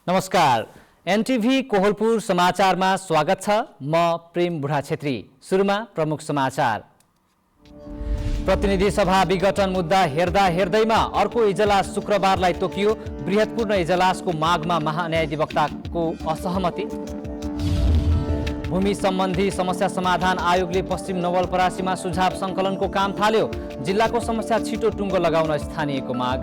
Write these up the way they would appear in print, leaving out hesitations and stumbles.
नमस्कार। एनटिभी कोहलपुर समाचारमा स्वागत छ। म प्रेम बुढा छेत्री। सुरुमा प्रमुख समाचार। प्रतिनिधि सभा विघटन मुद्दा हेर्दा हेर्दैमा अर्को इजलास शुक्रबारलाई तोकियो। बृहत्पूर्ण इजलासको मागमा महान्यायाधिवक्ताको असहमति। भूमि सम्बन्धी समस्या समाधान आयोगले पश्चिम नवलपरासीमा सुझाव सङ्कलनको काम थाल्यो। जिल्लाको समस्या छिटो टुङ्गो लगाउन स्थानीयको माग।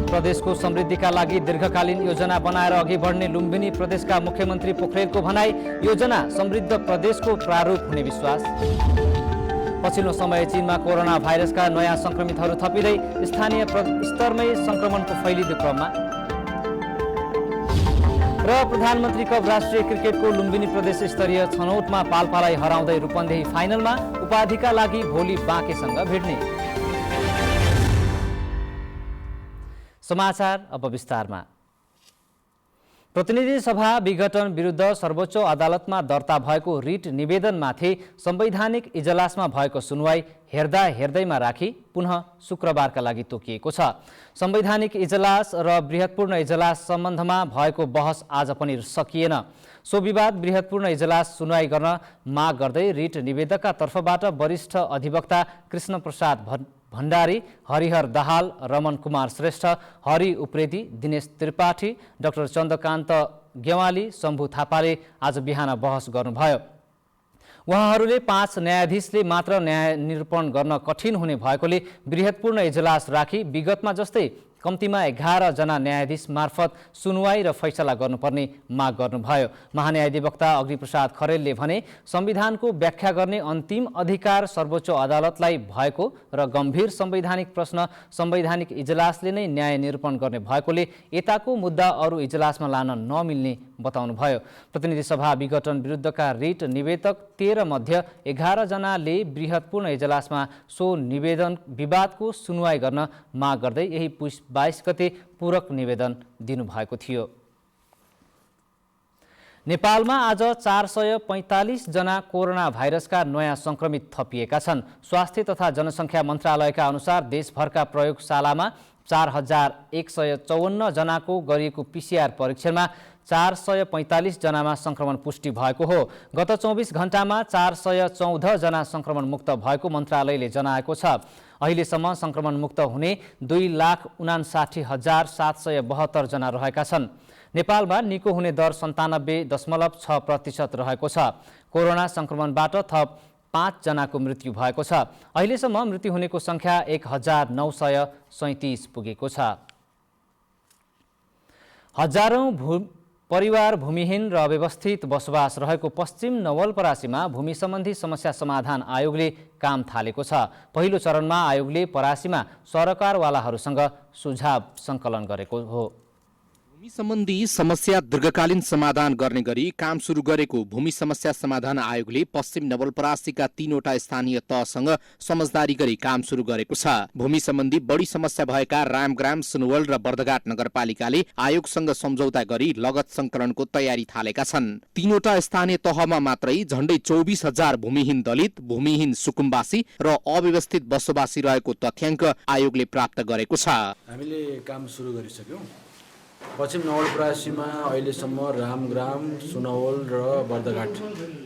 प्रदेशको समृद्धिका लागि दीर्घकालीन योजना बनाएर अघि बढ्ने लुम्बिनी प्रदेशका मुख्यमन्त्री पोखरेलको भनाई। योजना समृद्ध प्रदेशको प्रारूप हुने विश्वास। पछिल्लो समय चीनमा कोरोना भाइरसका नयाँ संक्रमितहरू थपिँदै स्थानीय स्तरमै संक्रमणको फैलिँदो क्रममा। र प्रधानमन्त्री कप राष्ट्रिय क्रिकेटको लुम्बिनी प्रदेश स्तरीय छनौटमा पाल्पालाई हराउँदै रूपन्देही फाइनलमा। उपाधिका लागि भोलि बाँकेसँग भिड्ने। समाचार अब विस्तारमा। प्रतिनिधि सभा विघटन विरुद्ध सर्वोच्च अदालतमा दर्ता भएको रिट निवेदनमाथि संवैधानिक इजलासमा भएको सुनवाई हेर्दा हेर्दैमा राखी पुनः शुक्रबारका लागि तोकिएको छ। संवैधानिक इजलास र बृहत्पूर्ण इजलास सम्बन्धमा भएको बहस आज पनि सकिएन। सो विवाद बृहत्पूर्ण इजलास सुनवाई गर्न माग गर्दै रिट निवेदकका तर्फबाट वरिष्ठ अधिवक्ता कृष्ण प्रसाद भण्डारी, हरिहर दाहाल, रमन कुमार श्रेष्ठ, हरि उप्रेती, दिनेश त्रिपाठी, डाक्टर चन्द्रकान्त गेवाली, शम्भु थापाले आज बिहान बहस गर्नुभयो। उहाँहरूले 5 न्यायाधीशले मात्र न्याय निरूपण गर्न कठिन हुने भएकोले बृहत्पूर्ण इजलास राखी विगतमा जस्तै कम्तीमा 11 जना न्यायाधीश मार्फत सुनवाई र फैसला गर्नुपर्ने माग गर्नुभयो। महान्यायाधिवक्ता अग्निप्रसाद खरेलले भने संविधानको व्याख्या गर्ने अन्तिम अधिकार सर्वोच्च अदालतलाई भएको र गम्भीर संवैधानिक प्रश्न संवैधानिक इजलासले नै न्याय निरूपण गर्ने भएकोले यताको मुद्दा अरू इजलासमा लान नमिल्ने बताउनुभयो। प्रतिनिधि सभा विघटन विरुद्धका रिट निवेदक 13 मध्ये 11 जनाले बृहत्पूर्ण इजलासमा सो निवेदन विवादको सुनवाई गर्न माग गर्दै यही पुस 22 गते पूरक निवेदन दिनुभएको थियो। नेपालमा आज 445 जना कोरोना भाइरसका नयाँ संक्रमित थपिएका छन्। स्वास्थ्य तथा जनसङ्ख्या मन्त्रालयका अनुसार देशभरका प्रयोगशालामा 4154 जनाको गरिएको पीसीआर परीक्षणमा 445 जनामा संक्रमण पुष्टि भएको हो। गत 24 घण्टामा 414 जना संक्रमण मुक्त भएको मन्त्रालयले जनाएको छ। अहिलेसम्म संक्रमण मुक्त हुने 2,59,772 जना रहेका छन्। नेपालमा निको हुने दर 97.6% रहेको छ। कोरोना संक्रमणबाट थप 5 जनाको मृत्यु भएको छ। अहिलेसम्म मृत्यु हुनेको संख्या 1937 पुगेको छ। हजारौं परिवार भूमिहीन र अव्यवस्थित बसोबास रहेको पश्चिम नवलपरासीमा भूमि सम्बन्धी समस्या समाधान आयोगले काम थालेको छ। पहिलो चरणमा आयोगले परासीमा सरकारवालाहरूसँग सुझाव सङ्कलन गरेको हो। भूमि सम्बन्धी समस्या दीर्घकालीन समाधान गर्ने गरी काम सुरु गरेको भूमि समस्या समाधान आयोगले पश्चिम नवलपरासीका 3वटा स्थानीय तहसँग समझदारी गरी काम सुरु गरेको छ। भूमि सम्बन्धी बढी समस्या भएका रामग्राम, सुनवल र बर्दघाट नगरपालिकाले आयोगसँग सम्झौता गरी लगत संकलनको तयारी थालेका छन्। 3वटा स्थानीय तहमा मात्रै झण्डै 24,000 भूमिहीन दलित, भूमिहीन सुकुम्बासी र अव्यवस्थित बसोबासी रहेको तथ्याङ्क आयोगले प्राप्त गरेको छ। हामीले काम सुरु गरिसक्यौँ। पश्चिम नवलपरासीमा अहिलेसम्म रामग्राम, सुनवल र बर्दघाट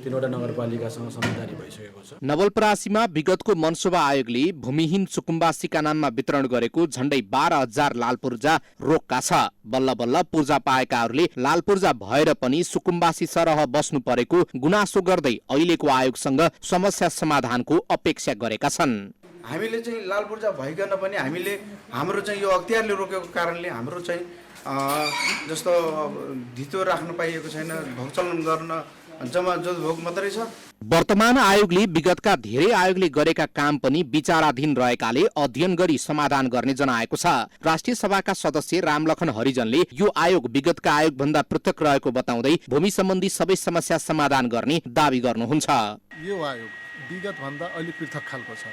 3वटा नगरपालिकासँग समझदारी भइसकेको छ। नवलपरासीमा विगतको मनसुबा आयोगले भूमिहीन सुकुम्बासीका नाममा वितरण गरेको झण्डै 12,000 लाल पूर्जा रोक्का छ। बल्ल बल्ल पूर्जा पाएकाहरूले लाल पूर्जा भएर पनि सुकुम्बासी सरह बस्नु परेको गुनासो गर्दै अहिलेको आयोगसँग समस्या समाधानको अपेक्षा गरेका छन्। हामीले चाहिँ लाल पूर्जा भइकन पनि हामीले हाम्रो चाहिँ यो अख्तियारले रोकेको कारणले हाम्रो चाहिँ जस्तो धितो राख्न पाइएको छैन, भोगचलन गर्न जम्मा जो भोग मात्रै छ। वर्तमान आयोगले विगतका धेरै आयोगले गरेका काम पनि विचाराधीन रहेकाले अध्ययन गरी समाधान गर्ने जनाएको छ। राष्ट्रिय सभाका सदस्य रामलखन हरिजनले यो आयोग विगतका आयोग भन्दा पृथक रहेको बताउँदै भूमि सम्बन्धी सबै समस्या समाधान गर्ने दावी गर्नुहुन्छ। यो आयोग विगत भन्दा अलि पृथक खालको छ।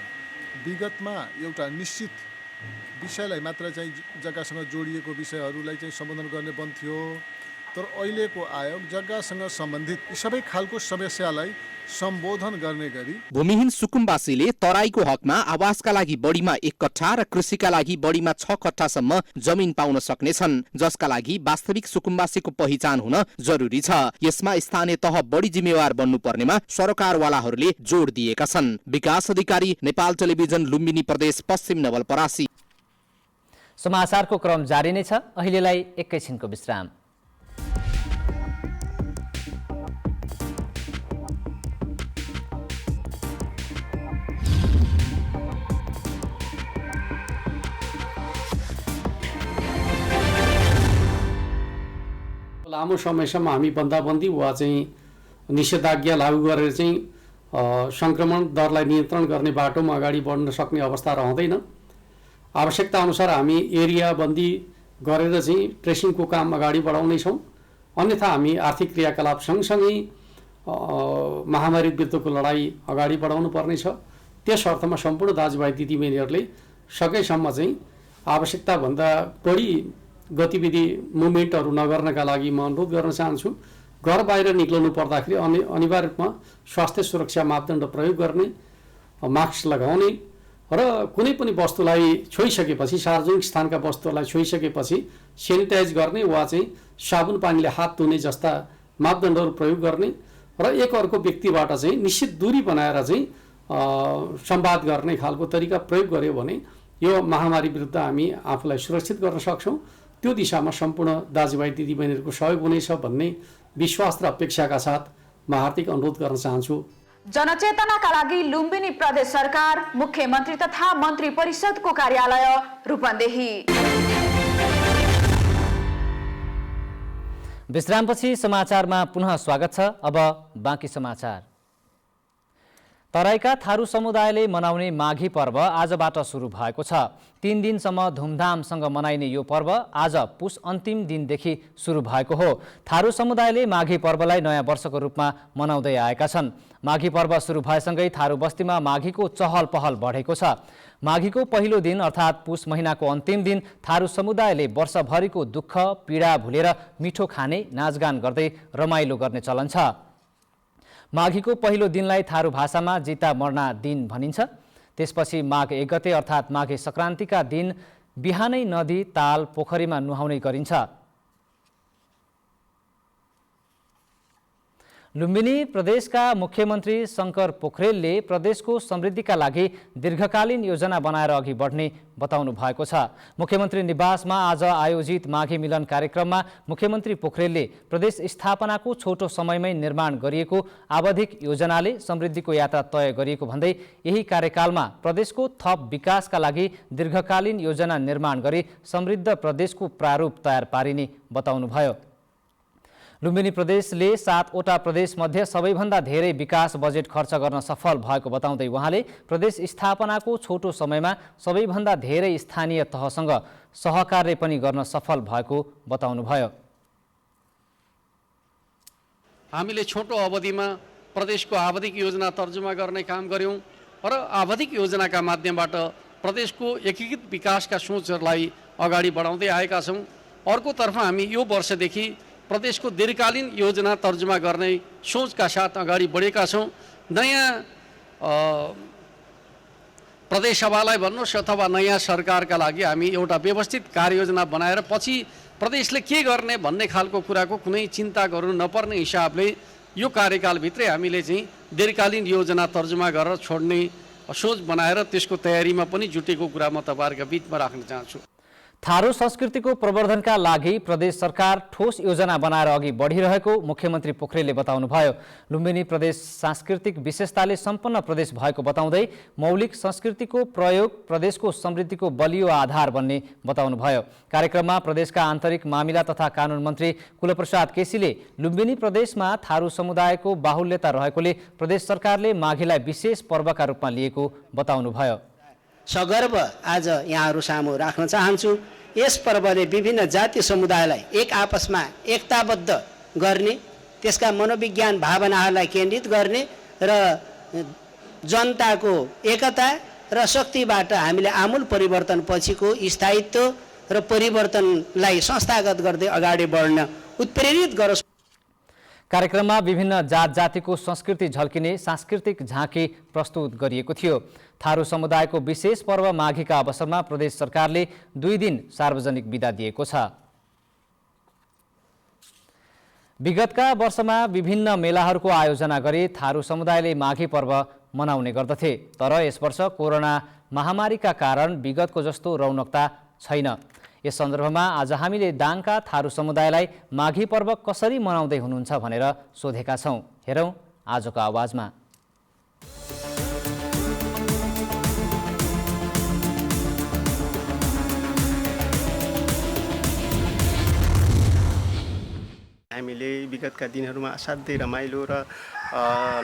विगतमा एउटा निश्चित विषयलाई मात्र चाहिँ जग्गासँग जोडिएको विषयहरूलाई चाहिँ सम्बोधन गर्ने बन्द थियो। तर अहिलेको आयोग जग्गासँग सम्बन्धित सबै खालको समस्यालाई सम्बोधन गर्ने गरी भूमिहीन सुकुम्बासीले तराईको हकमा आवासका लागि बढीमा 1 कट्ठा र कृषिका लागि बढीमा 6 कट्ठासम्म जमिन पाउन सक्नेछन्, जसका लागि वास्तविक सुकुम्बासीको पहिचान हुन जरुरी छ। यसमा स्थानीय तह बढी जिम्मेवार बन्नुपर्नेमा सरकारवालाहरूले जोड दिएका छन्। विकास अधिकारी, नेपाल टेलिभिजन, लुम्बिनी प्रदेश, पश्चिम नवलपरासी। समाचारको क्रम जारी नै छ। अहिलेलाई एकैछिनको विश्राम। लामो समयसम्म हामी बन्दाबन्दी वा चाहिँ निषेधाज्ञा लागू गरेर चाहिँ सङ्क्रमण दरलाई नियन्त्रण गर्ने बाटोमा अगाडि बढ्न सक्ने अवस्था रहँदैन। आवश्यकता अनुसार हामी एरिया बन्दी गरेर चाहिँ ट्रेसिङको काम अगाडि बढाउनेछौँ। अन्यथा हामी आर्थिक क्रियाकलाप सँगसँगै महामारी विरुद्धको लडाइँ अगाडि बढाउनु पर्नेछ। त्यस अर्थमा सम्पूर्ण दाजुभाइ दिदीबहिनीहरूले सकेसम्म चाहिँ आवश्यकताभन्दा बढी गतिविधि मुभमेन्टहरू नगर्नका लागि म अनुरोध गर्न चाहन्छु। घर बाहिर निक्लनु पर्दाखेरि अनिवार्य रूपमा स्वास्थ्य सुरक्षा मापदण्ड प्रयोग गर्ने, मास्क लगाउने र कुनै पनि वस्तुलाई छोइसकेपछि, सार्वजनिक स्थानका वस्तुहरूलाई छोइसकेपछि सेनिटाइज गर्ने वा चाहिँ साबुन पानीले हात धुने जस्ता मापदण्डहरू प्रयोग गर्ने र एक अर्को व्यक्तिबाट चाहिँ निश्चित दूरी बनाएर चाहिँ संवाद गर्ने खालको तरिका प्रयोग गर्यो भने यो महामारी विरुद्ध हामी आफूलाई सुरक्षित गर्न सक्छौँ। त्यो दिशामा सम्पूर्ण दाजुभाइ दिदीबहिनीहरूको सहयोग हुनेछ भन्ने विश्वास र अपेक्षाका साथ म हार्दिक अनुरोध गर्न चाहन्छु। जनचेतनाका लागि लुम्बिनी प्रदेश सरकार, मुख्यमन्त्री तथा मन्त्री परिषदको कार्यालय रूपन्देही। विश्रामपछि समाचारमा पुनः स्वागत छ। अब बाँकी समाचार। तराईका थारू समुदायले मनाउने माघी पर्व आजबाट सुरु भएको छ। 3 दिनसम्म धुमधामसँग मनाइने यो पर्व आज पुस अन्तिम दिनदेखि सुरु भएको हो। थारू समुदायले माघी पर्वलाई नयाँ वर्षको रूपमा मनाउँदै आएका छन्। माघी पर्व सुरु भएसँगै थारू बस्तीमा माघीको चहल पहल बढेको छ। माघीको पहिलो दिन अर्थात् पुस महिनाको अन्तिम दिन थारू समुदायले वर्षभरिको दुःख पीडा भुलेर मिठो खाने, नाचगान गर्दै रमाइलो गर्ने चलन छ। माघीको पहिलो दिनलाई थारू भाषामा जिता मर्ना दिन भनिन्छ। त्यसपछि माघ 1 गते अर्थात् माघे सङ्क्रान्तिका दिन बिहानै नदी, ताल, पोखरीमा नुहाउने गरिन्छ। लुम्बिनी प्रदेशका मुख्यमन्त्री शङ्कर पोखरेलले प्रदेशको समृद्धिका लागि दीर्घकालीन योजना बनाएर अघि बढ्ने बताउनु भएको छ। मुख्यमन्त्री निवासमा आज आयोजित माघे मिलन कार्यक्रममा मुख्यमन्त्री पोखरेलले प्रदेश स्थापनाको छोटो समयमै निर्माण गरिएको आवधिक योजनाले समृद्धिको यात्रा तय गरिएको भन्दै यही कार्यकालमा प्रदेशको थप विकासका लागि दीर्घकालीन योजना निर्माण गरी समृद्ध प्रदेशको प्रारूप तयार पारिने बताउनुभयो। लुम्बिनी प्रदेशले 7वटा प्रदेशमध्ये सबैभन्दा धेरै विकास बजेट खर्च गर्न सफल भएको बताउँदै उहाँले प्रदेश स्थापनाको छोटो समयमा सबैभन्दा धेरै स्थानीय तहसँग सहकार्य पनि गर्न सफल भएको बताउनुभयो। हामीले छोटो अवधिमा प्रदेशको आवधिक योजना तर्जुमा गर्ने काम गर्यौं र आवधिक योजनाका माध्यमबाट प्रदेशको एकीकृत विकासका सोचहरूलाई अगाडि बढाउँदै आएका छौं। अर्कोतर्फ हामी यो वर्षदेखि प्रदेशको दीर्घकालीन योजना तर्जुमा गर्ने सोचका साथ अगाडि बढेका छौं। नयाँ प्रदेश सभालाई भन्नुहोस् अथवा नयाँ सरकारका लागि हामी एउटा व्यवस्थित कार्ययोजना बनाएर पछि प्रदेशले के गर्ने भन्ने खालको कुराको कुनै चिन्ता गर्नु नपर्ने हिसाबले यो कार्यकालभित्रै हामीले चाहिँ दीर्घकालीन योजना तर्जुमा गरेर छोड्ने सोच बनाएर त्यसको तयारीमा पनि जुटेको कुरा म तपाईहरुका बीचमा राख्न चाहन्छु। थारू संस्कृतिको प्रवर्धनका लागि प्रदेश सरकार ठोस योजना बनाएर अघि बढिरहेको मुख्यमन्त्री पोखरेलले बताउनुभयो। लुम्बिनी प्रदेश सांस्कृतिक विशेषताले सम्पन्न प्रदेश भएको बताउँदै मौलिक संस्कृतिको प्रयोग प्रदेशको समृद्धिको बलियो आधार बन्ने बताउनुभयो। कार्यक्रममा प्रदेशका आन्तरिक मामिला तथा कानुन मन्त्री कुलप्रसाद केसीले लुम्बिनी प्रदेशमा थारू समुदायको बाहुल्यता रहेकोले प्रदेश सरकारले माघीलाई विशेष पर्वका रूपमा लिएको बताउनुभयो। सगर्व आज यहाँहरू सामु राख्न चाहन्छु। यस पर्वले विभिन्न जाति समुदायलाई एक आपसमा एकताबद्ध गर्ने, त्यसका मनोविज्ञान भावनाहरूलाई केन्द्रित गर्ने र जनताको एकता र शक्तिबाट हामीले आमूल परिवर्तन पछिको स्थायित्व र परिवर्तनलाई संस्थागत गर्दै अगाडि बढ्न उत्प्रेरित गरोस्। कार्यक्रममा विभिन्न जात जातिको संस्कृति झल्किने सांस्कृतिक झाँकी प्रस्तुत गरिएको थियो। थारू समुदायको विशेष पर्व माघीका अवसरमा प्रदेश सरकारले 2 दिन सार्वजनिक बिदा दिएको छ। विगतका वर्षमा विभिन्न मेलाहरूको आयोजना गरी थारू समुदायले माघी पर्व मनाउने गर्दथे, तर यस वर्ष कोरोना महामारीका कारण विगतको जस्तो रौनकता छैन। यस सन्दर्भमा आज हामीले दाङका थारू समुदायलाई माघी पर्व कसरी मनाउँदै हुनुहुन्छ भनेर सोधेका छौँ। हेरौँ आजको आवाजमा। हामीले विगतका दिनहरूमा असाध्यै रमाइलो र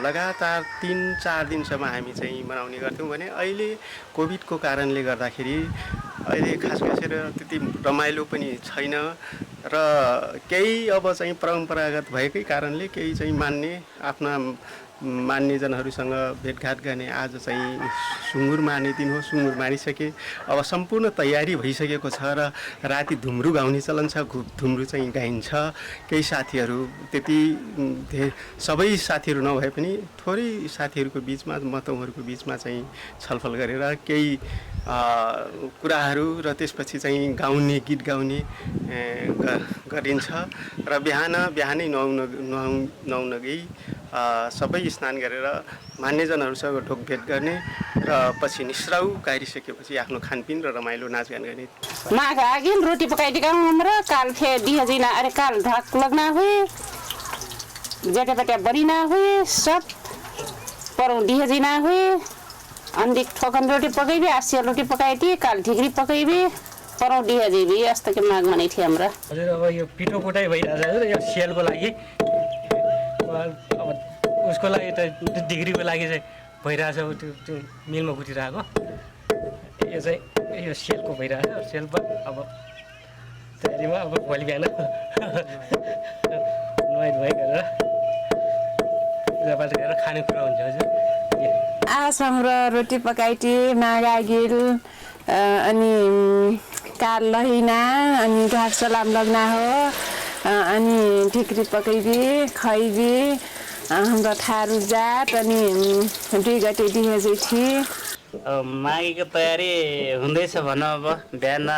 लगातार 3-4 दिनसम्म हामी चाहिँ मनाउने गर्थ्यौँ भने अहिले कोभिडको कारणले गर्दाखेरि अहिले खास गरेर त्यति रमाइलो पनि छैन र केही अब चाहिँ परम्परागत भएकै कारणले केही चाहिँ आफ्ना मान्यजनहरूसँग भेटघाट गर्ने आज चाहिँ सुँगुर मार्ने दिन हो। सुँगुर मारिसके, अब सम्पूर्ण तयारी भइसकेको छ र राति धुम्रु गाउने चलन छ। धुम्रु चाहिँ गाइन्छ। केही साथीहरू त्यति सबै साथीहरू नभए पनि थोरै साथीहरूको बिचमा मतौहरूको बिचमा चाहिँ छलफल गरेर केही कुराहरू र त्यसपछि चाहिँ गाउने गीत गाउने गरिन्छ र बिहानै नुहाउन गई सबै स्नान गरेर मान्यजनहरूसँग ढोकभेट गर्ने र पछि निस्राउ गाइसकेपछि आफ्नो खानपिन र रमाइलो नाचगान गर्ने। माघ आगिल रोटी पकाइदिएका हमरा काल थे दिहजिना अरे काल ढाक लगना हुए जेठे बेटे बरिना हुए सब परौ दिहजिना हुए अंधिक ठोकन रोटी पकाइबे आसिया रोटी पकाइदिए काल ढिग्री पकाइबे परौ दिहजिबे यस्तो के माघ मनाइ थियो हमरा। हजुर अब यो पिठो कुटाइ भइरहेछ हजुर, यो सेलको लागि अब उसको लागि त डिग्रीको लागि चाहिँ भइरहेछ त्यो मिलमा कुटिरहेको। यो चाहिँ यो सेलको भइरहेछ। सेल अब तयारीमा अब भोलि बिहान नुहाइ धुवाइ गरेर पूजापाठ गरेर खाने कुरा हुन्छ हजुर। आज हाम्रो रोटी पकाइटी माघ आगिल अनि काल लहिना अनि घाट सलाम लग्ना हो अनि ढिक्री पकाइबी खैबी हाम्रो थारू जात अनि 2 गते दिहजे थिए। माघीको तयारी हुँदैछ भनौँ। अब बिहान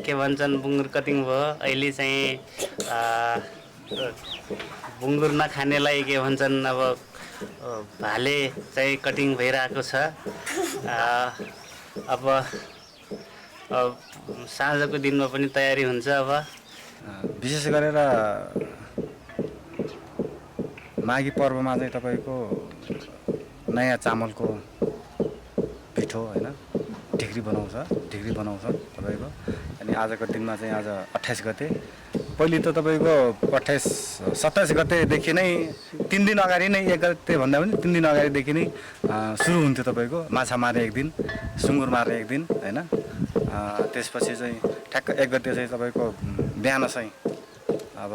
के भन्छन् बुङ्गुर कटिङ भयो। अहिले चाहिँ बुङ्गुर नखानेलाई के भन्छन् अब भाले चाहिँ कटिङ भइरहेको छ। अब साँझको दिनमा पनि तयारी हुन्छ। अब विशेष गरेर माघी पर्वमा चाहिँ तपाईँको नयाँ चामलको पिठो होइन ढिक्री बनाउँछ तपाईँको। अनि आजको दिनमा चाहिँ आज 28 गते, पहिले त तपाईँको 27 गतेदेखि नै 3 दिन अगाडि नै 1 गते भन्दा पनि 3 दिन अगाडिदेखि नै सुरु हुन्थ्यो तपाईँको माछा मार्ने 1 दिन, सुँगुर मार्ने 1 दिन होइन। त्यसपछि चाहिँ ठ्याक्क 1 गते चाहिँ तपाईँको बिहान चाहिँ अब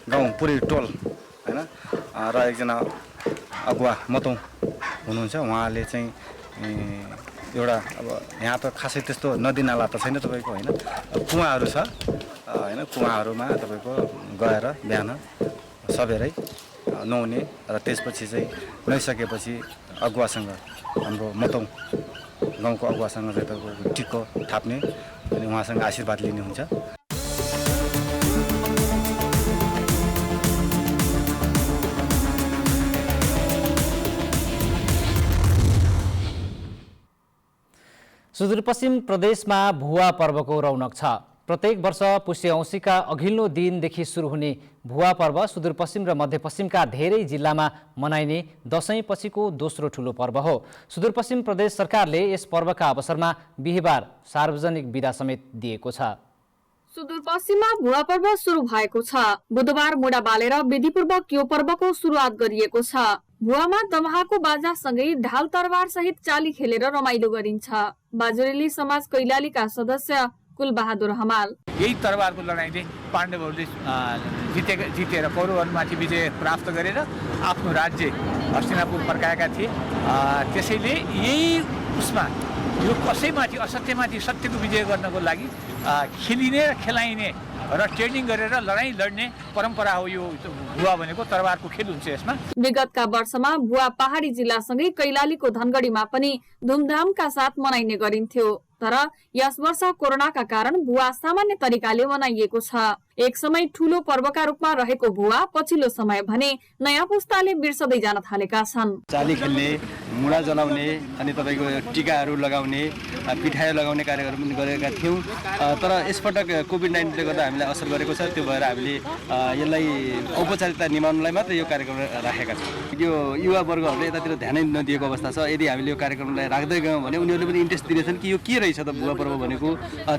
गाउँ पुरै टोल होइन र एकजना अगुवा मतौँ हुनुहुन्छ, उहाँले चाहिँ एउटा अब यहाँ त खासै त्यस्तो नदी नाला त छैन तपाईँको होइन, कुवाहरू छ होइन। कुवाहरूमा तपाईँको गएर बिहान सबेरै नुहाउने र त्यसपछि चाहिँ नुहाइसकेपछि अगुवासँग हाम्रो मतौँ गाउँको अगुवासँग चाहिँ तपाईँको टिको थाप्ने अनि उहाँसँग आशीर्वाद लिने हुन्छ। सुदूरपश्चिम प्रदेशमा भुवा पर्वको रौनक छ। प्रत्येक वर्ष पुष्य औँसीका अघिल्लो दिनदेखि सुरु हुने भुवा पर्व सुदूरपश्चिम र मध्यपश्चिमका धेरै जिल्लामा मनाइने दशैँपछिको दोस्रो ठुलो पर्व हो। सुदूरपश्चिम प्रदेश सरकारले यस पर्वका अवसरमा बिहिबार सार्वजनिक बिदा समेत दिएको छ। सुदूरपश्चिममा भुवा पर्व सुरु भएको छ। बुधबार मुडा बालेर विधिपूर्वक यो पर्वको सुरुवात गरिएको छ। भुवामा दमहाको बाजासँगै ढाल तरबार सहित चाली खेलेर रमाइलो गरिन्छ। बाजुरेली समाज कैलालीका सदस्य कुलबहादुर हमाल यही तरबारको लडाइँले पाण्डवहरूले जितेर कौरवहरूमाथि विजय प्राप्त गरेर आफ्नो राज्य हस्तिनापुर फर्काएका थिए। त्यसैले यही उसमा यो कसैमाथि असत्यमाथि सत्यको विजय गर्नको लागि खेलिने र खेलाइने र ट्रेनिङ गरेर लडाइँ लड्ने परम्परा हो। यो भुवा भनेको तरबारको खेल हुन्छ यसमा। विगतका वर्षमा भुवा पहाडी जिल्लासँगै कैलालीको धनगढीमा पनि धुमधामका साथ मनाइने गरिन्थ्यो, तर यस वर्ष कोरोनाका कारण भुवा सामान्य तरिकाले मनाइएको छ। एक समय ठूलो पर्वका रूपमा रहेको भुवा पछिल्लो समय भने नयाँ पुस्ताले बिर्सदै जान थालेका छन्। चाली खेल्ने, मुडा जलाउने अनि तपाईँको टिकाहरू लगाउने, पिठाई लगाउने कार्यहरू पनि गरेका थियौँ। तर यसपटक कोभिड-19ले गर्दा हामीलाई असर गरेको छ। त्यो भएर हामीले यसलाई औपचारिकता निभाउनलाई मात्र यो कार्यक्रम राखेका छौँ। यो युवा वर्गहरूले यतातिर ध्यानै नदिएको अवस्था छ। यदि हामीले यो कार्यक्रमलाई राख्दै गयौँ भने उनीहरूले पनि इन्ट्रेस्ट दिनेछन् कि यो के रहेछ त भुवा पर्व भनेको,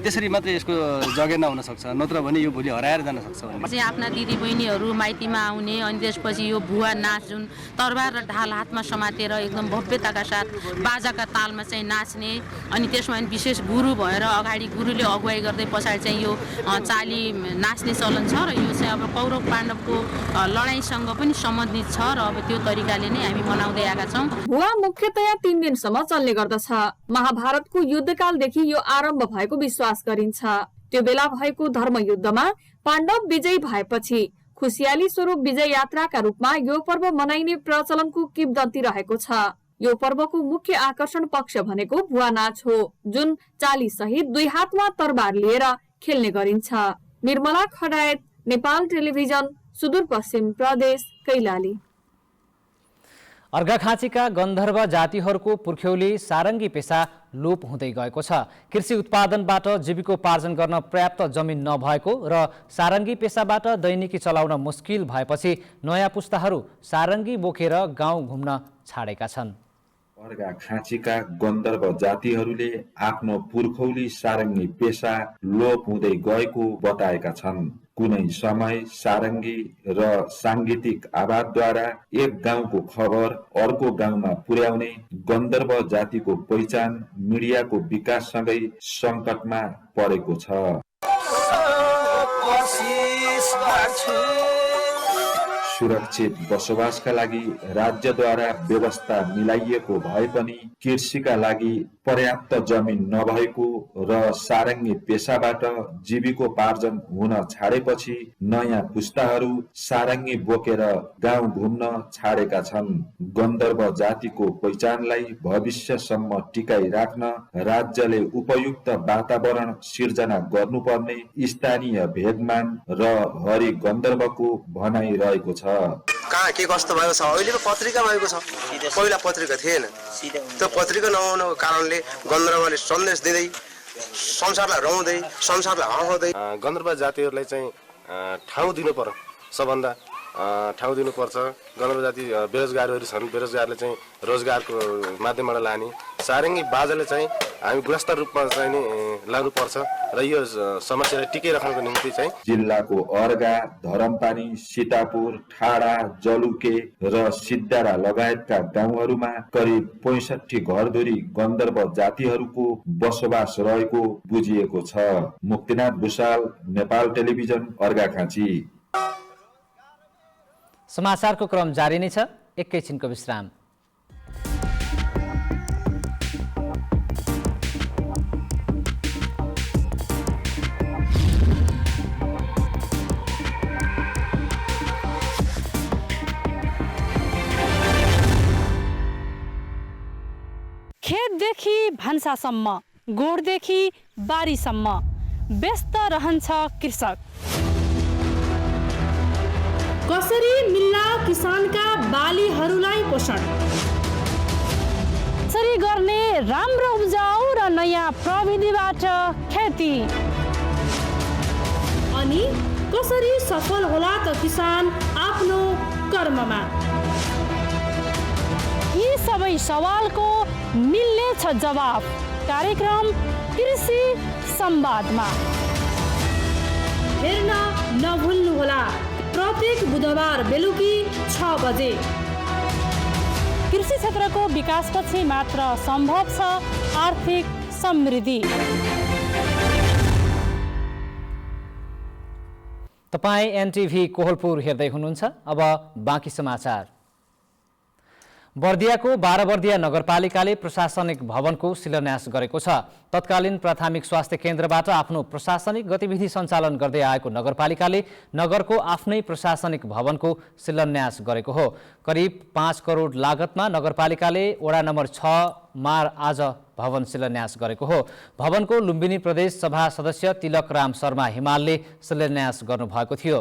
त्यसरी मात्र यसको जगेर्ना हुन सक्छ, नत्र भने यो भोलि हराएर जान सक्छ। चाहिँ आफ्ना दिदी बहिनीहरू माइतीमा आउने, अनि त्यसपछि यो भुवा नाच जुन तरबार र ढाल हातमा समातेर एकदम भव्यताका साथ बाजाका तालमा चाहिँ नाच्ने, अनि त्यसमा विशेष गुरु भएर अगाडि गुरुले अगुवाई गर्दै पछाडि चाहिँ यो चाली नाच्ने चलन छ र यो चाहिँ अब कौरव पाण्डवको लडाइँसँग पनि सम्बन्धित छ र अब त्यो तरिकाले नै हामी मनाउँदै आएका छौँ। भुवा मुख्यतया 3 दिनसम्म चल्ने गर्दछ। महाभारतको युद्धकालदेखि यो आरम्भ भएको विश्वास गरिन्छ। त्यो बेला भएको धर्मयुद्धमा पाण्डव विजयी भएपछि खुसियाली स्वरूप विजय यात्राका रूपमा यो पर्व मनाइने प्रचलनको किंवदन्ती रहेको छ। यो पर्वको मुख्य आकर्षण पक्ष भनेको भुवा नाच हो, जुन चाली सहित 2 हातमा तरबार लिएर खेल्ने गरिन्छ। निर्मला खडायत, नेपाल टेलिभिजन, सुदूरपश्चिम प्रदेश, कैलाली। अर्घाखाँचीका गन्धर्व जातिहरूको पुर्ख्यौली सारङ्गी पेसा लोप हुँदै गएको छ। कृषि उत्पादनबाट जीविकोपार्जन गर्न पर्याप्त जमिन नभएको र सारङ्गी पेसाबाट दैनिकी चलाउन मुस्किल भएपछि नयाँ पुस्ताहरू सारङ्गी बोकेर गाउँ घुम्न छाडेका छन्। अर्घाखाँचीका गन्धर्व जातिहरूले आफ्नो पुर्खौली सारङ्गी पेसा लोप हुँदै गएको बताएका छन्। कुनै समय सारङ्गी र साङ्गीतिक आवाजद्वारा एक गाउँको खबर अर्को गाउँमा पुर्याउने गन्धर्व जातिको पहिचान मिडियाको विकाससँगै सङ्कटमा परेको छ। सुरक्षित बसोबासका लागि राज्यद्वारा व्यवस्था मिलाइएको भए पनि कृषिका लागि पर्याप्त जमिन नभएको र सारङ्गी पेसाबाट जीविकोपार्जन हुन छाडेपछि नयाँ पुस्ताहरू सारङ्गी बोकेर गाउँ घुम्न छाडेका छन्। गन्धर्व जातिको पहिचानलाई भविष्यसम्म टिकाइ राख्न राज्यले उपयुक्त वातावरण सिर्जना गर्नुपर्ने स्थानीय भेगमान र हरि गन्धर्वको भनाइरहेको छ। कहाँ के कस्तो भएको छ, अहिले त पत्रिका भएको छ, पहिला पत्रिका थिएन। त्यो पत्रिका नहुनुको कारणले गन्धर्वले सन्देश दिँदै संसारलाई रमाउँदै संसारलाई हँसाउँदै गन्धर्व जातिहरूलाई चाहिँ ठाउँ दिनु पर्यो। सबभन्दा ठाउँ दिनुपर्छ। गन्धर्व जाति बेरोजगारहरू छन्, बेरोजगारले चाहिँ रोजगारको माध्यमबाट लाने सारङ्गी बाजाले चाहिँ हामी गुणस्तर रूपमा चाहिँ नि लानुपर्छ र यो समस्यालाई टिकाइ राख्नको निम्ति चाहिँ जिल्लाको अर्घा, धरमपानी, सीतापुर, ठाडा, जलुके र सिद्धारा लगायतका गाउँहरूमा करिब 65 घरधुरी गन्धर्व जातिहरूको बसोबास रहेको बुझिएको छ। मुक्तिनाथ भुषाल, नेपाल टेलिभिजन, अर्घाखाँची। समाचारको क्रम जारी नै छ, एकैछिनको विश्राम। खेतदेखि भन्सासम्म, गोठदेखि बारीसम्म व्यस्त रहन्छ कृषक। कसरी मिल्ला किसानका बालीहरूलाई पोषण, कसरी गर्ने राम्रो उब्जाउ र नयाँ प्रविधिबाट खेती, अनि कसरी सफल होला त किसान आफ्नो कर्ममा। यी सबै सवालको मिल्नेछ जवाफ कार्यक्रम कृषि संवादमा। हेर्न नभुल्नुहोला, प्रत्येक बुधबार बेलुकी 6 बजे। कृषि क्षेत्रको विकासपछि मात्र सम्भव छ आर्थिक समृद्धि। तपाईं एनटिभी कोहलपुर हेर्दै हुनुहुन्छ। अब बाँकी समाचार। बर्दियाको 12 बर्दिया नगरपालिकाले प्रशासनिक भवनको शिलान्यास गरेको छ। तत्कालीन प्राथमिक स्वास्थ्य केन्द्रबाट आफ्नो प्रशासनिक गतिविधि सञ्चालन गर्दै आएको नगरपालिकाले नगरको आफ्नै प्रशासनिक भवनको शिलान्यास गरेको हो। करिब 5 करोड लागतमा नगरपालिकाले वडा नम्बर 6 मा आज भवन शिलान्यास गरेको हो। भवनको लुम्बिनी प्रदेश सभा सदस्य तिलक राम शर्मा हिमालले शिलान्यास गर्नुभएको थियो।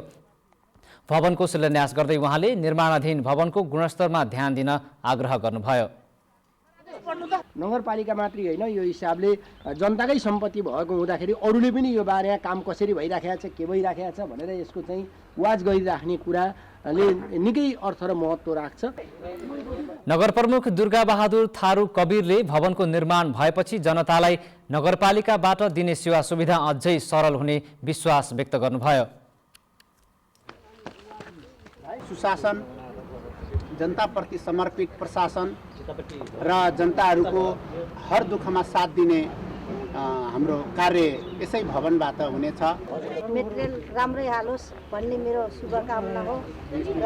भवनको शिलान्यास गर्दै उहाँले निर्माणाधीन भवनको गुणस्तरमा ध्यान दिन आग्रह गर्नुभयो। नगरपालिका मात्रै होइन, यो हिसाबले जनताकै सम्पत्ति भएको हुँदाखेरि अरूले पनि यो बारेमा काम कसरी भइराखेको छ, के भइराखेको छ भनेर यसको चाहिँ वाच गरिराख्ने कुराले निकै अर्थ र महत्त्व राख्छ। नगर प्रमुख दुर्गा बहादुर थारू कबीरले भवनको निर्माण भएपछि जनतालाई नगरपालिकाबाट दिने सेवा सुविधा अझै सरल हुने विश्वास व्यक्त गर्नुभयो। सुशासन, जनताप्रति समर्पित प्रशासन र जनताहरूको हर दुःखमा साथ दिने हाम्रो कार्य यसै भवनबाट हुनेछ। मेटेरियल राम्रै हालोस् भन्ने मेरो शुभकामना हो र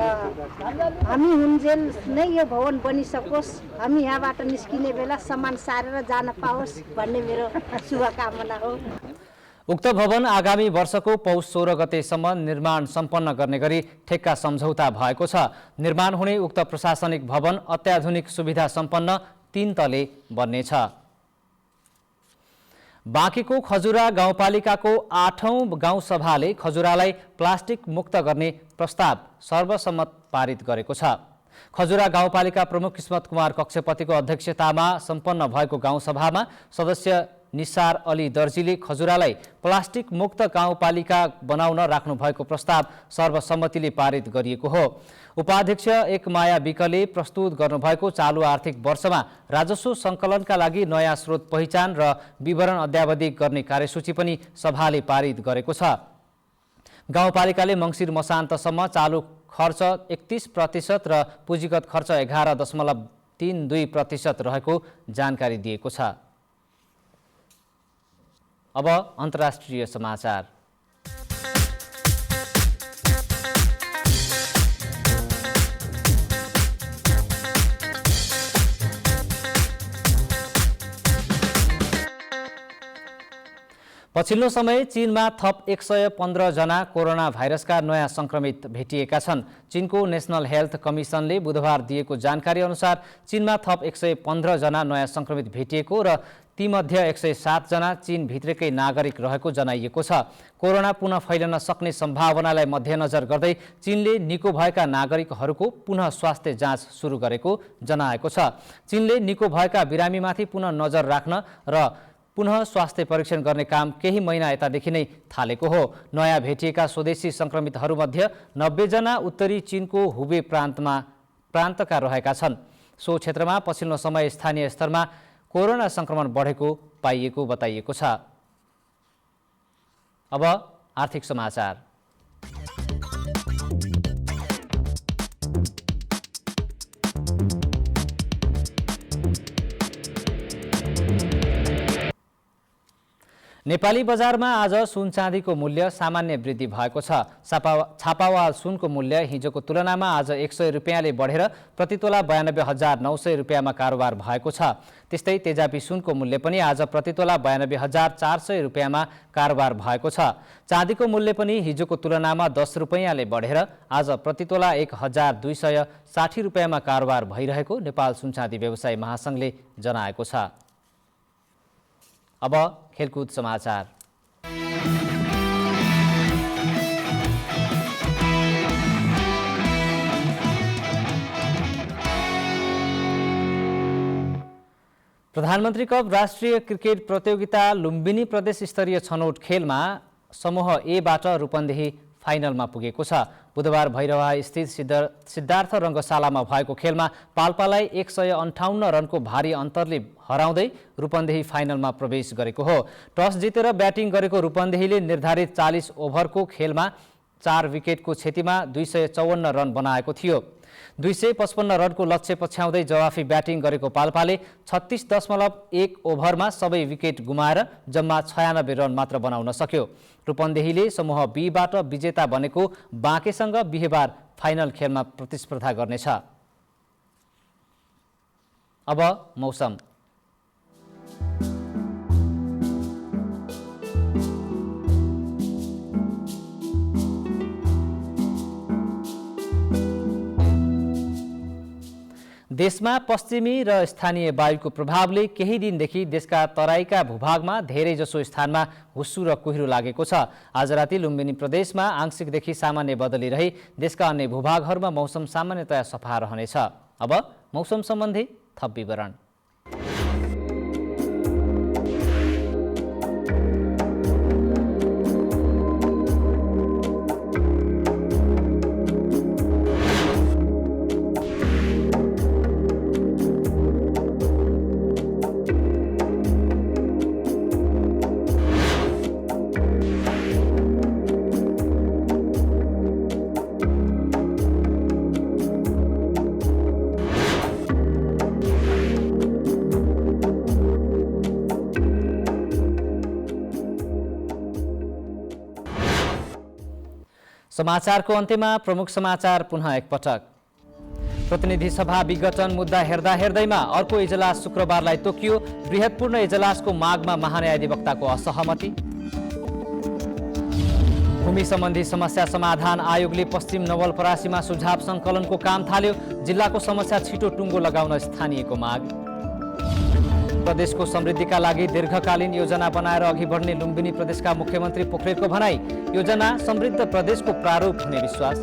हामी हुन्जेल नै यो भवन बनिसकोस्, हामी यहाँबाट निस्किने बेला सामान सारेर जान पाओस् भन्ने मेरो शुभकामना हो। उक्त भवन आगामी वर्षको पौष 16 गतेसम्म निर्माण सम्पन्न गर्ने गरी ठेक्का सम्झौता भएको छ। निर्माण हुने उक्त प्रशासनिक भवन अत्याधुनिक सुविधा सम्पन्न 3 तले बन्नेछ। बाँकीको खजुरा गाउँपालिकाको 8औं गाउँसभाले खजुरालाई प्लास्टिक मुक्त गर्ने प्रस्ताव सर्वसम्मत पारित गरेको छ। खजुरा गाउँपालिका प्रमुख किस्मत कुमार कक्षपतिको अध्यक्षतामा सम्पन्न भएको गाउँसभामा सदस्य निसार अली दर्जीले खजुरालाई प्लास्टिक मुक्त गाउँपालिका बनाउन राख्नु भएको प्रस्ताव सर्वसम्मतिले पारित गरिएको हो। उपाध्यक्ष एकमाया विकले प्रस्तुत गर्नुभएको चालु आर्थिक वर्षमा राजस्व सङ्कलनका लागि नयाँ स्रोत पहिचान र विवरण अद्यावधि गर्ने कार्यसूची पनि सभाले पारित गरेको छ। गाउँपालिकाले मङ्सिर मसान्तसम्म चालु खर्च 31% र पुँजीगत खर्च 11.32% रहेको जानकारी दिएको छ। अब अन्तर्राष्ट्रिय समाचार। पछिल्लो समय चीनमा थप 115 जना कोरोना भाइरसका नयाँ संक्रमित भेटिएका छन्। चीनको नेशनल हेल्थ कमिसनले बुधबार दिएको जानकारी अनुसार चीनमा थप 115 जना नयाँ संक्रमित भेटिएको र तीमध्ये 107 जना चीन भित्रकै नागरिक रहेको जनाइएको छ। कोरोना पुनः फैलन सक्ने सम्भावनालाई मध्यनजर गर्दै चीनले निको भएका नागरिकहरूको पुनः स्वास्थ्य जाँच सुरु गरेको जनाएको छ। चीनले निको भएका बिरामीमाथि पुनः नजर राख्न र पुनः स्वास्थ्य परीक्षण गर्ने काम केही महिना यतादेखि नै थालेको हो। नयाँ भेटिएका स्वदेशी संक्रमितहरूमध्ये 90 जना उत्तरी चीनको हुबे प्रान्तका रहेका छन्। सो क्षेत्रमा पछिल्लो समय स्थानीय स्तरमा कोरोना संक्रमण बढेको पाइएको बताइएको छ। अब आर्थिक समाचार। नेपाली बजारमा आज सुन चाँदीको मूल्य सामान्य वृद्धि भएको छ। छापावाल सुनको मूल्य हिजोको तुलनामा आज 100 रुपियाँले बढेर प्रतितोला 92,900 रुपियाँमा कारोबार भएको छ। त्यस्तै तेजाबी सुनको मूल्य पनि आज प्रतितोला 92,400 रुपियाँमा कारोबार भएको छ। चाँदीको मूल्य पनि हिजोको तुलनामा 10 रुपियाँले बढेर आज प्रतितोला 1,260 रुपियाँमा कारोबार भइरहेको नेपाल सुनचाँदी व्यवसायी महासंघले जनाएको छ। अब खेलकुद समाचार। प्रधानमन्त्री कप राष्ट्रिय क्रिकेट प्रतियोगिता लुम्बिनी प्रदेश स्तरीय छनौट खेलमा समूह एबाट रूपन्देही फाइनलमा पुगेको छ। बुधबार भैरवा स्थित सिद्धार्थ रङ्गशालामा भएको खेलमा पाल्पालाई 158 रनको भारी अन्तरले हराउँदै रूपन्देही फाइनलमा प्रवेश गरेको हो। टस जितेर ब्याटिङ गरेको रूपन्देहीले निर्धारित 40 ओभरको खेलमा 4 विकेटको क्षतिमा 254 रन बनाएको थियो। 255 रनको लक्ष्य पछ्याउँदै जवाफी ब्याटिङ गरेको पाल्पाले 36.1 ओभरमा सबै विकेट गुमाएर जम्मा 96 रन मात्र बनाउन सक्यो। रूपन्देहीले समूह बीबाट विजेता बनेको बाँकेसँग बिहीबार फाइनल खेलमा प्रतिस्पर्धा गर्नेछ। अब मौसम। देशमा पश्चिमी र स्थानीय वायुको प्रभावले केही दिनदेखि देशका तराईका भूभागमा धेरैजसो स्थानमा हुस्सु र कुहिरो लागेको छ। आज राति लुम्बिनी प्रदेशमा आंशिकदेखि सामान्य बदली रही देशका अन्य भूभागहरूमा मौसम सामान्यतया सफा रहनेछ। अब मौसम सम्बन्धी थप विवरण। समाचारको अन्त्यमा प्रमुख समाचार पुनः एकपटक। प्रतिनिधि सभा विघटन मुद्दा हेर्दा हेर्दैमा अर्को इजलास शुक्रबारलाई तोकियो। बृहत्पूर्ण इजलासको मागमा महान्यायाधिवक्ताको असहमति। भूमि सम्बन्धी समस्या समाधान आयोगले पश्चिम नवलपरासीमा सुझाव सङ्कलनको काम थाल्यो। जिल्लाको समस्या छिटो टुङ्गो लगाउन स्थानीयको माग। प्रदेशको समृद्धिका लागि दीर्घकालीन योजना बनाएर अघि बढ्ने लुम्बिनी प्रदेशका मुख्यमन्त्री पोखरेलको भनाई। योजना समृद्ध प्रदेशको प्रारूप हुने विश्वास।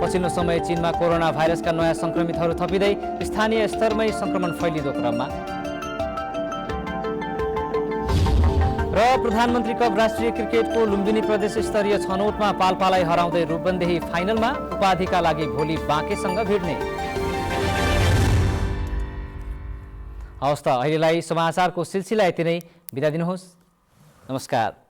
पछिल्लो समय चीनमा कोरोना भाइरसका नयाँ संक्रमितहरू थपिँदै स्थानीय स्तरमै संक्रमण फैलिँदो क्रममा। र प्रधानमन्त्री कप राष्ट्रिय क्रिकेटको लुम्बिनी प्रदेश स्तरीय छनौटमा पाल्पालाई हराउँदै रूपन्देही फाइनलमा। उपाधिका लागि भोलि बाँकेसँग भिड्ने। हवस् त अहिलेलाई समाचारको सिलसिला यति नै। बिदा दिनुहोस्। नमस्कार।